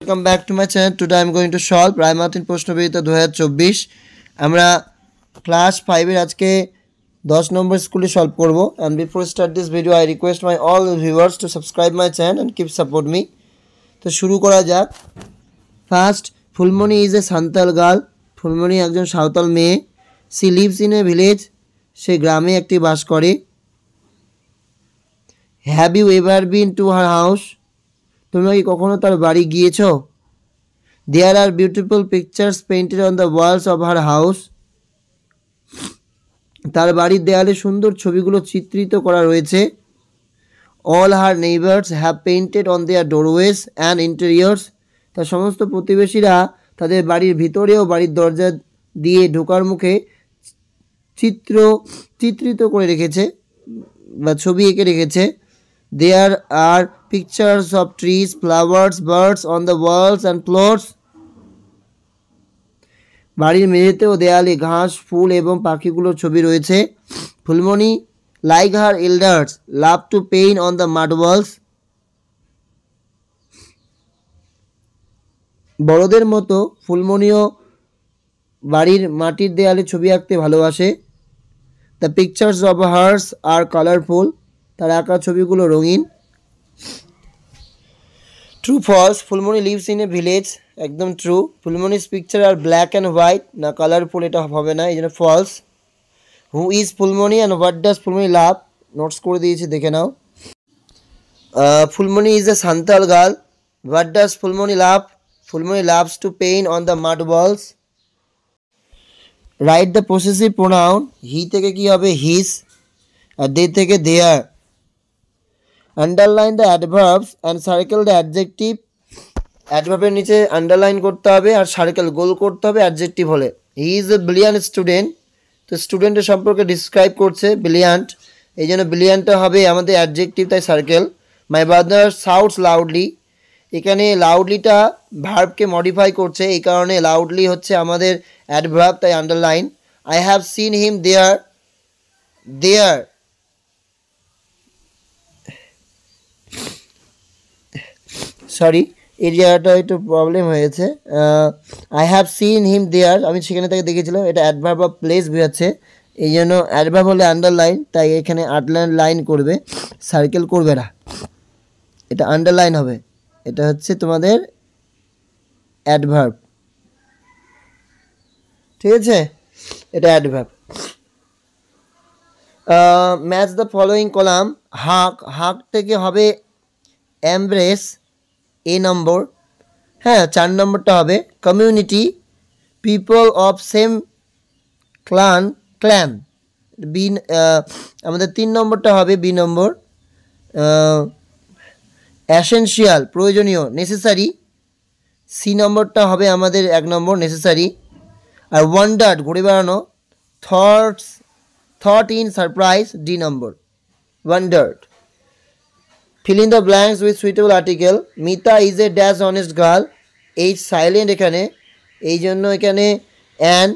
welcome back to my channel. Today I am going to solve প্রাইমাতিন প্রশ্নবিচিত্রা 2024 আমরা class 5 এর আজকে 10 নম্বর স্কুলে সলভ করব and before start this video I request my all viewers to subscribe my channel and keep support me. তো শুরু করা যাক. First, Phulmoni is a Santhal girl. Phulmoni একজন সাঁওতাল মেয়ে. She lives in a village. সে গ্রামে একটি বাস করে. Have you ever been to her house? তোমরা কি কখনো তার বাড়ি গিয়েছো? There are beautiful pictures painted on the walls of her house. তার বাড়ির দেয়ালে সুন্দর ছবিগুলো চিত্রিত করা রয়েছে. All her neighbors have painted on their doorways and interiors. তার সমস্ত প্রতিবেশীরা তাদের বাড়ির ভিতরে ও বাড়ির দরজা দিয়ে ঢোকার মুখে চিত্রিত করে রেখেছে বা ছবি এঁকে রেখেছে. There are pictures of trees, flowers, birds on the walls and floors. বাড়ির মেঝেতে ও দেয়ালে ঘাস, ফুল এবং পাখিগুলোর ছবি রয়েছে. Phulmoni, like her elders, love to paint on the mud walls. বড়দের মতো ফুলমণিও বাড়ির মাটির দেয়ালে ছবি আঁকতে ভালোবাসে. The pictures of hers are colorful. তার আঁকা ছবিগুলো রঙিন. True false, Phulmoni lives in a village. একদম true. ফুলমণি's picture are black and white. না কালারফুল, এটা হবে না, এই জন্য false. Who is Phulmoni and what does Phulmoni love? Notes করে দিয়েছি, দেখে নাও. Phulmoni is a Santhal girl. What does Phulmoni love? Phulmoni loves to paint on the mud walls. Write the possessive pronoun. He থেকে কি হবে? his, আর they থেকে their. Underline the adverbs and circle the adjective. অ্যাডভার্বের নিচে underline করতে হবে আর সার্কেল গোল করতে হবে adjective হলে. He is a brilliant student. তো স্টুডেন্টের সম্পর্কে ডিসক্রাইব করছে ব্রিলিয়ান্ট, এই জন্য ব্রিলিয়ান্টটা হবে আমাদের অ্যাডজেক্টিভ, তাই সার্কেল. My brother শাউটস loudly. এখানে লাউডলিটা ভার্বকে মডিফাই করছে, এই কারণে লাউডলি হচ্ছে আমাদের অ্যাডভার্ব, তাই underline. I have seen him there sorry এই জায়গাটা একটু প্রবলেম হয়েছে. I have seen him there, আমি সেখানে তাকে দেখেছিলাম, এটা অ্যাডভার্ব অফ প্লেস বোঝাচ্ছে, এই জন্য অ্যাডভার্ব হলে আন্ডারলাইন, তাই এখানে আন্ডারলাইন করবে, সার্কেল করবে না, এটা আন্ডারলাইন হবে. এটা হচ্ছে তোমাদের অ্যাডভার্ব, ঠিক আছে, এটা adverb. Match the following column. হাক থেকে হবে এমব্রেস, এ নম্বর, হ্যাঁ 4 নম্বরটা হবে community, people of same clan, B আমাদের 3 নম্বরটা হবে বি নম্বর. অ্যাসেনশিয়াল প্রয়োজনীয়, নেসেসারি, সি নম্বরটা হবে আমাদের 1 নম্বর নেসেসারি. আর ওয়ান্ডার্ড ঘুরে বেড়ানো, thought in surprise, D number wandered. Fill in the blanks with suitable article. Mita is a dash honest girl. H silent এখানে, এই জন্য এখানে and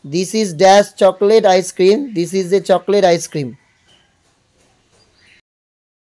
this is dash chocolate ice cream. This is a chocolate ice cream.